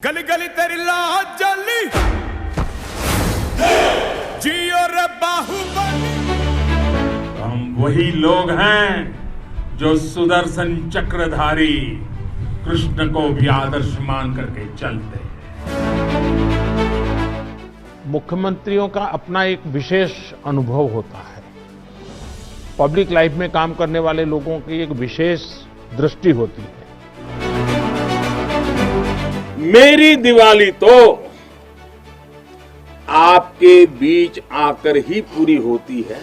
गली गली तेरी लाज जली जियो रे बाहुबली। हम वही लोग हैं जो सुदर्शन चक्रधारी कृष्ण को भी आदर्श मान करके चलते हैं। मुख्यमंत्रियों का अपना एक विशेष अनुभव होता है। पब्लिक लाइफ में काम करने वाले लोगों की एक विशेष दृष्टि होती है। मेरी दिवाली तो आपके बीच आकर ही पूरी होती है।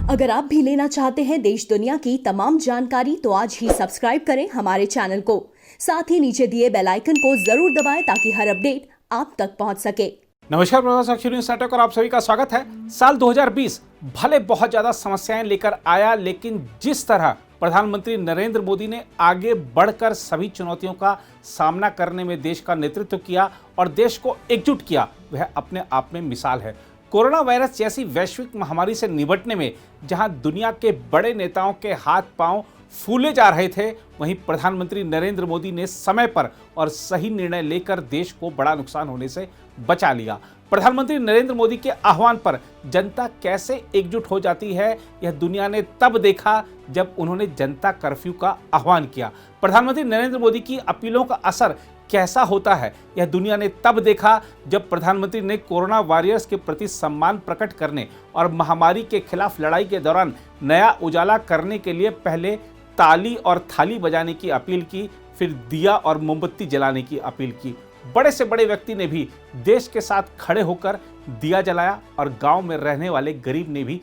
अगर आप भी लेना चाहते हैं देश दुनिया की तमाम जानकारी तो आज ही सब्सक्राइब करें हमारे चैनल को। साथ ही नीचे दिए बेल आइकन को जरूर दबाएं ताकि हर अपडेट आप तक पहुंच सके। नमस्कार, प्रभात साक्षी न्यूज़ नेटवर्क और आप सभी का स्वागत है। साल 2020 भले बहुत ज्यादा समस्याएं लेकर आया, लेकिन जिस तरह प्रधानमंत्री नरेंद्र मोदी ने आगे बढ़कर सभी चुनौतियों का सामना करने में देश का नेतृत्व किया और देश को एकजुट किया, वह अपने आप में मिसाल है। कोरोना वायरस जैसी वैश्विक महामारी से निपटने में जहां दुनिया के बड़े नेताओं के हाथ पांव फूले जा रहे थे, वहीं प्रधानमंत्री नरेंद्र मोदी ने समय पर और सही निर्णय लेकर देश को बड़ा नुकसान होने से बचा लिया। प्रधानमंत्री नरेंद्र मोदी के आह्वान पर जनता कैसे एकजुट हो जाती है, यह दुनिया ने तब देखा जब उन्होंने जनता कर्फ्यू का आह्वान किया। प्रधानमंत्री नरेंद्र मोदी की अपीलों का असर कैसा होता है, यह दुनिया ने तब देखा जब प्रधानमंत्री ने कोरोना वॉरियर्स के प्रति सम्मान प्रकट करने और महामारी के खिलाफ लड़ाई के दौरान नया उजाला करने के लिए पहले ताली और थाली बजाने की अपील की, फिर दिया और मोमबत्ती जलाने की अपील की। बड़े से बड़े व्यक्ति ने भी देश के साथ खड़े होकर दिया जलाया और गांव में रहने वाले गरीब ने भी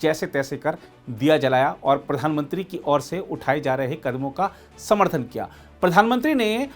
जैसे तैसे कर दिया जलाया और प्रधानमंत्री की ओर से उठाए जा रहे कदमों का समर्थन किया। प्रधानमंत्री ने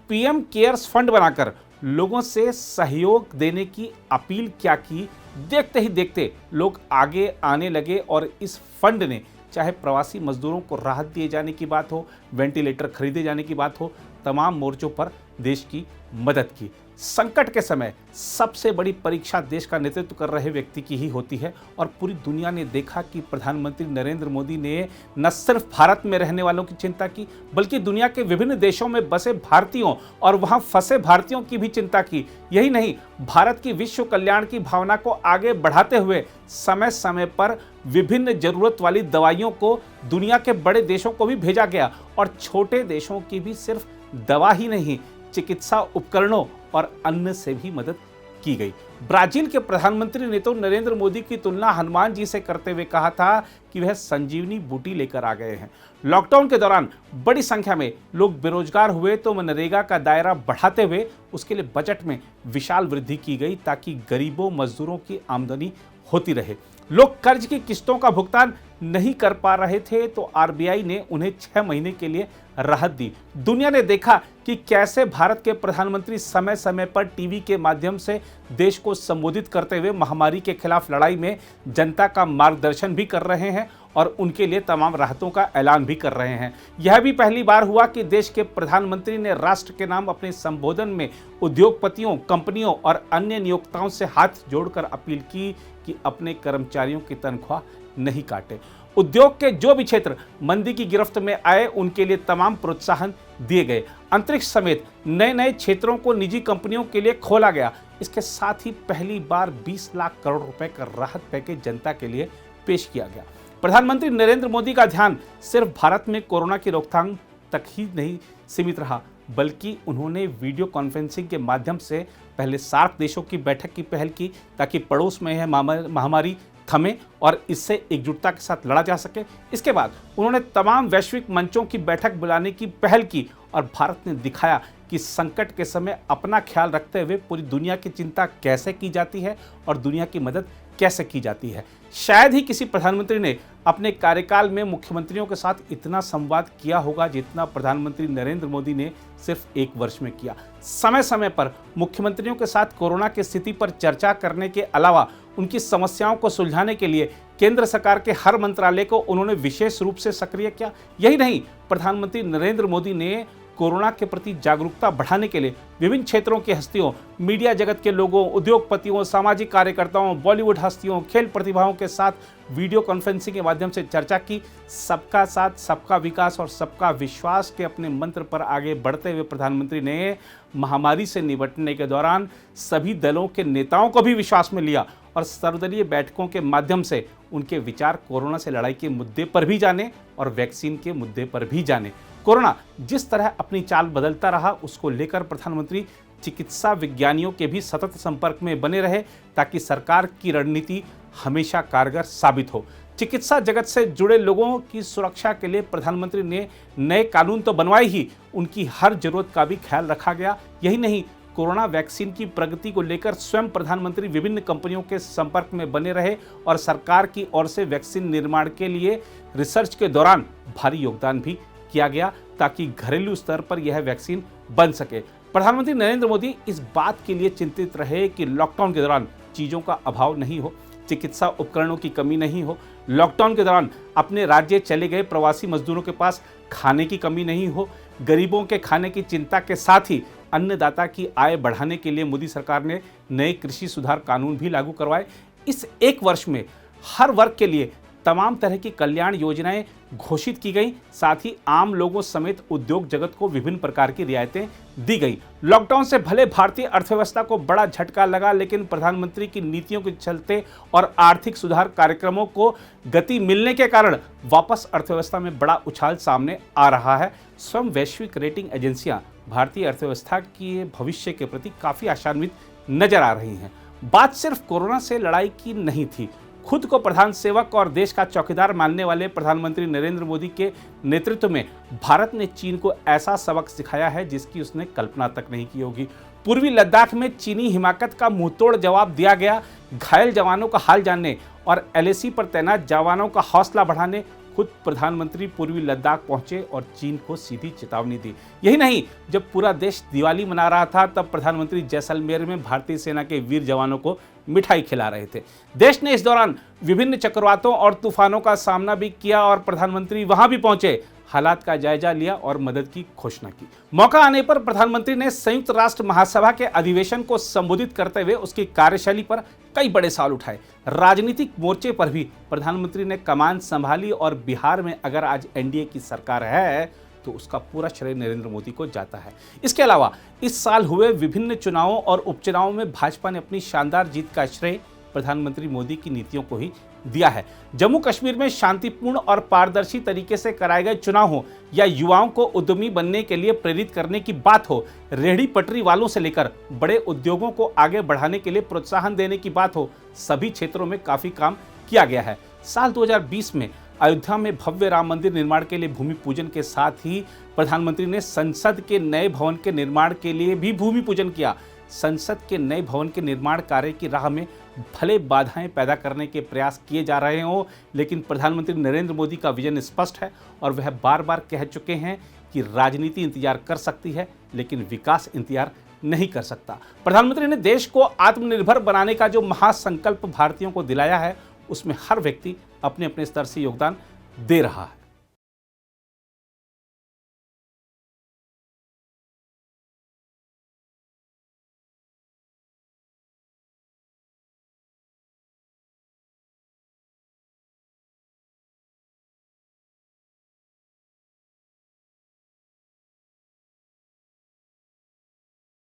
पीएम केयर्स फंड बनाकर लोगों से सहयोग देने की अपील क्या की। देखते ही देखते लोग आगे आने लगे और इस फंड ने चाहे प्रवासी मजदूरों को राहत दिए जाने की बात हो, वेंटिलेटर खरीदे जाने की बात हो, तमाम मोर्चों पर देश की मदद की। संकट के समय सबसे बड़ी परीक्षा देश का नेतृत्व कर रहे व्यक्ति की ही होती है और पूरी दुनिया ने देखा कि प्रधानमंत्री नरेंद्र मोदी ने न सिर्फ भारत में रहने वालों की चिंता की, बल्कि दुनिया के विभिन्न देशों में बसे भारतीयों और वहां फंसे भारतीयों की भी चिंता की। यही नहीं, भारत की विश्व कल्याण की भावना को आगे बढ़ाते हुए समय समय पर विभिन्न जरूरत वाली दवाइयों को दुनिया के बड़े देशों को भी भेजा गया और छोटे देशों की भी सिर्फ दवा ही नहीं, चिकित्सा उपकरणों और अन्न से भी मदद की गई। ब्राजील के प्रधानमंत्री ने तो नरेंद्र मोदी की तुलना हनुमान जी से करते हुए कहा था कि वह संजीवनी बूटी लेकर आ गए हैं। लॉकडाउन के दौरान बड़ी संख्या में लोग बेरोजगार हुए तो मनरेगा का दायरा बढ़ाते हुए उसके लिए बजट में विशाल वृद्धि की गई ताकि गरीबों मजदूरों की आमदनी होती रहे। लोग कर्ज की किस्तों का भुगतान नहीं कर पा रहे थे तो आरबीआई ने उन्हें 6 महीने के लिए राहत दी। दुनिया ने देखा कि कैसे भारत के प्रधानमंत्री समय समय पर टीवी के माध्यम से देश को संबोधित करते हुए महामारी के खिलाफ लड़ाई में जनता का मार्गदर्शन भी कर रहे हैं और उनके लिए तमाम राहतों का ऐलान भी कर रहे हैं। यह भी पहली बार हुआ कि देश के प्रधानमंत्री ने राष्ट्र के नाम अपने संबोधन में उद्योगपतियों, कंपनियों और अन्य नियोक्ताओं से हाथ जोड़कर अपील की कि अपने कर्मचारियों की तनख्वाह नहीं काटे। उद्योग के जो भी क्षेत्र मंदी की गिरफ्त में आए उनके लिए तमाम प्रोत्साहन दिए गए। अंतरिक्ष समेत नए नए क्षेत्रों को निजी कंपनियों के लिए खोला गया। इसके साथ ही पहली बार 20 लाख करोड़ रुपए का राहत पैकेज जनता के लिए पेश किया गया। प्रधानमंत्री नरेंद्र मोदी का ध्यान सिर्फ भारत में कोरोना की रोकथाम तक ही नहीं सीमित रहा, बल्कि उन्होंने वीडियो कॉन्फ्रेंसिंग के माध्यम से पहले सार्क देशों की बैठक की पहल की ताकि पड़ोस में यह महामारी थमे और इससे एकजुटता के साथ लड़ा जा सके। इसके बाद उन्होंने तमाम वैश्विक मंचों की बैठक बुलाने की पहल की और भारत ने दिखाया कि संकट के समय अपना ख्याल रखते हुए पूरी दुनिया की चिंता कैसे की जाती है और दुनिया की मदद कैसे की जाती है। शायद ही किसी प्रधानमंत्री ने अपने कार्यकाल में मुख्यमंत्रियों के साथ इतना संवाद किया होगा जितना प्रधानमंत्री नरेंद्र मोदी ने सिर्फ 1 वर्ष में किया। समय समय पर मुख्यमंत्रियों के साथ कोरोना की स्थिति पर चर्चा करने के अलावा उनकी समस्याओं को सुलझाने के लिए केंद्र सरकार के हर मंत्रालय को उन्होंने विशेष रूप से सक्रिय किया। यही नहीं, प्रधानमंत्री नरेंद्र मोदी ने कोरोना के प्रति जागरूकता बढ़ाने के लिए विभिन्न क्षेत्रों की हस्तियों, मीडिया जगत के लोगों, उद्योगपतियों, सामाजिक कार्यकर्ताओं, बॉलीवुड हस्तियों, खेल प्रतिभाओं के साथ वीडियो कॉन्फ्रेंसिंग के माध्यम से चर्चा की। सबका साथ, सबका विकास और सबका विश्वास के अपने मंत्र पर आगे बढ़ते हुए प्रधानमंत्री ने महामारी से निपटने के दौरान सभी दलों के नेताओं को भी विश्वास में लिया और सर्वदलीय बैठकों के माध्यम से उनके विचार कोरोना से लड़ाई के मुद्दे पर भी जाने और वैक्सीन के मुद्दे पर भी जाने। कोरोना जिस तरह अपनी चाल बदलता रहा, उसको लेकर प्रधानमंत्री चिकित्सा विज्ञानियों के भी सतत संपर्क में बने रहे ताकि सरकार की रणनीति हमेशा कारगर साबित हो। चिकित्सा जगत से जुड़े लोगों की सुरक्षा के लिए प्रधानमंत्री ने नए कानून तो बनवाए ही, उनकी हर जरूरत का भी ख्याल रखा गया। यही नहीं, कोरोना वैक्सीन की प्रगति को लेकर स्वयं प्रधानमंत्री विभिन्न कंपनियों के संपर्क में बने रहे और सरकार की ओर से वैक्सीन निर्माण के लिए रिसर्च के दौरान भारी योगदान भी किया गया ताकि घरेलू स्तर पर यह वैक्सीन बन सके। प्रधानमंत्री नरेंद्र मोदी इस बात के लिए चिंतित रहे कि लॉकडाउन के दौरान चीज़ों का अभाव नहीं हो, चिकित्सा उपकरणों की कमी नहीं हो, लॉकडाउन के दौरान अपने राज्य चले गए प्रवासी मजदूरों के पास खाने की कमी नहीं हो। गरीबों के खाने की चिंता के साथ ही अन्नदाता की आय बढ़ाने के लिए मोदी सरकार ने नए कृषि सुधार कानून भी लागू करवाए। इस एक वर्ष में हर वर्ग के लिए तमाम तरह की कल्याण योजनाएं घोषित की गई। साथ ही आम लोगों समेत उद्योग जगत को विभिन्न प्रकार की रियायतें दी गई। लॉकडाउन से भले भारतीय अर्थव्यवस्था को बड़ा झटका लगा, लेकिन प्रधानमंत्री की नीतियों के चलते और आर्थिक सुधार कार्यक्रमों को गति मिलने के कारण वापस अर्थव्यवस्था में बड़ा उछाल सामने आ रहा है। स्वयं वैश्विक रेटिंग एजेंसियां भारतीय अर्थव्यवस्था के भविष्य के प्रति काफी आशान्वित नजर आ रही हैं। बात सिर्फ कोरोना से लड़ाई की नहीं थी। खुद को प्रधान सेवक और देश का चौकीदार मानने वाले प्रधानमंत्री नरेंद्र मोदी के नेतृत्व में भारत ने चीन को ऐसा सबक सिखाया है जिसकी उसने कल्पना तक नहीं की होगी। पूर्वी लद्दाख में चीनी हिमाकत का मुंहतोड़ जवाब दिया गया। घायल जवानों का हाल जानने और LAC पर तैनात जवानों का हौसला बढ़ाने खुद प्रधानमंत्री पूर्वी लद्दाख पहुंचे और चीन को सीधी चेतावनी दी। यही नहीं, जब पूरा देश दिवाली मना रहा था तब प्रधानमंत्री जैसलमेर में भारतीय सेना के वीर जवानों को मिठाई खिला रहे थे। देश ने इस दौरान विभिन्न चक्रवातों और तूफानों का सामना भी किया और प्रधानमंत्री वहां भी पहुंचे, हालात का जायजा लिया और मदद की घोषणा की। मौका आने पर प्रधानमंत्री ने संयुक्त राष्ट्र महासभा के अधिवेशन को संबोधित करते हुए उसकी कार्यशैली पर कई बड़े सवाल उठाए। राजनीतिक मोर्चे पर भी प्रधानमंत्री ने कमान संभाली और बिहार में अगर आज NDA की सरकार है तो उसका पूरा श्रेय नरेंद्र मोदी को जाता है। इसके अलावा इस साल हुए विभिन्न चुनावों और उपचुनावों में भाजपा ने अपनी शानदार जीत का श्रेय प्रधानमंत्री मोदी की नीतियों को ही दिया है। जम्मू कश्मीर में शांतिपूर्ण और पारदर्शी तरीके से कराए गए चुनाव हो या युवाओं को उद्यमी बनने के लिए प्रेरित करने की बात हो, रेहड़ी पटरी वालों से लेकर बड़े उद्योगों को आगे बढ़ाने के लिए प्रोत्साहन देने की बात हो, सभी क्षेत्रों में काफी काम किया गया है। साल 2020 में अयोध्या में भव्य राम मंदिर निर्माण के लिए भूमि पूजन के साथ ही प्रधानमंत्री ने संसद के नए भवन के निर्माण के लिए भी भूमि पूजन किया। संसद के नए भवन के निर्माण कार्य की राह में भले बाधाएं पैदा करने के प्रयास किए जा रहे हों, लेकिन प्रधानमंत्री नरेंद्र मोदी का विजन स्पष्ट है और वह बार बार कह चुके हैं कि राजनीति इंतजार कर सकती है लेकिन विकास इंतजार नहीं कर सकता। प्रधानमंत्री ने देश को आत्मनिर्भर बनाने का जो महासंकल्प भारतीयों को दिलाया है, उसमें हर व्यक्ति अपने अपने स्तर से योगदान दे रहा है।